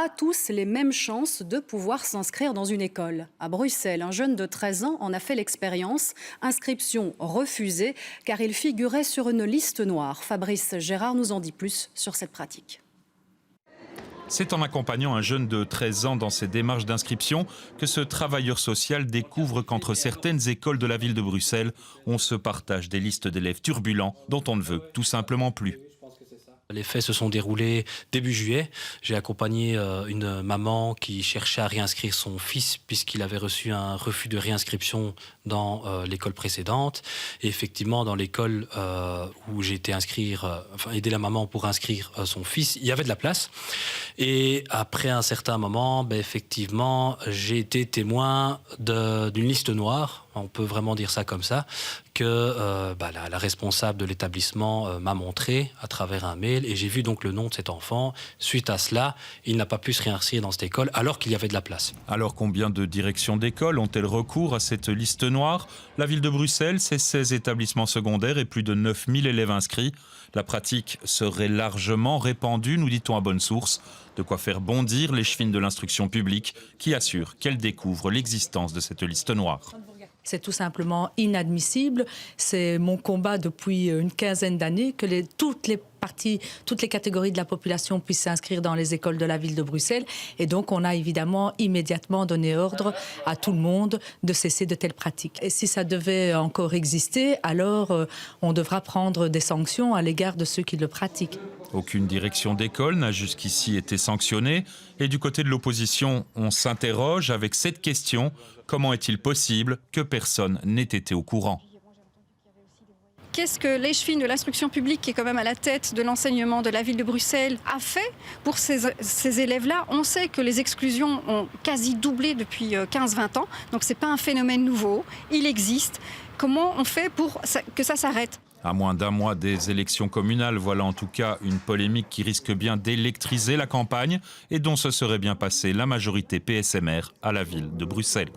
pas tous les mêmes chances de pouvoir s'inscrire dans une école. À Bruxelles, un jeune de 13 ans en a fait l'expérience. Inscription refusée car il figurait sur une liste noire. Fabrice Gérard nous en dit plus sur cette pratique. C'est en accompagnant un jeune de 13 ans dans ses démarches d'inscription que ce travailleur social découvre qu'entre certaines écoles de la ville de Bruxelles, on se partage des listes d'élèves turbulents dont on ne veut tout simplement plus. Les faits se sont déroulés début juillet. J'ai accompagné une maman qui cherchait à réinscrire son fils puisqu'il avait reçu un refus de réinscription dans l'école précédente. Et effectivement, dans l'école où j'ai été aider la maman pour inscrire son fils, il y avait de la place. Et après un certain moment, effectivement, j'ai été témoin d'une liste noire, on peut vraiment dire ça comme ça, que la responsable de l'établissement m'a montré à travers un mail et j'ai vu donc le nom de cet enfant. Suite à cela, il n'a pas pu se réinscrire dans cette école alors qu'il y avait de la place. Alors combien de directions d'école ont-elles recours à cette liste noire? La ville de Bruxelles, c'est 16 établissements secondaires et plus de 9000 élèves inscrits. La pratique serait largement répandue, nous dit-on à bonne source. De quoi faire bondir les chevines de l'instruction publique qui assurent qu'elle découvre l'existence de cette liste noire. C'est tout simplement inadmissible. C'est mon combat depuis une quinzaine d'années que toutes les catégories de la population puissent s'inscrire dans les écoles de la ville de Bruxelles. Et donc, on a évidemment immédiatement donné ordre à tout le monde de cesser de telles pratiques. Et si ça devait encore exister, alors on devra prendre des sanctions à l'égard de ceux qui le pratiquent. Aucune direction d'école n'a jusqu'ici été sanctionnée. Et du côté de l'opposition, on s'interroge avec cette question: comment est-il possible que personne n'ait été au courant ? Qu'est-ce que l'échevine de l'instruction publique, qui est quand même à la tête de l'enseignement de la ville de Bruxelles, a fait pour ces élèves-là? On sait que les exclusions ont quasi doublé depuis 15-20 ans, donc ce n'est pas un phénomène nouveau, il existe. Comment on fait pour que ça s'arrête ? À moins d'un mois des élections communales, voilà en tout cas une polémique qui risque bien d'électriser la campagne et dont se serait bien passée la majorité PSMR à la ville de Bruxelles.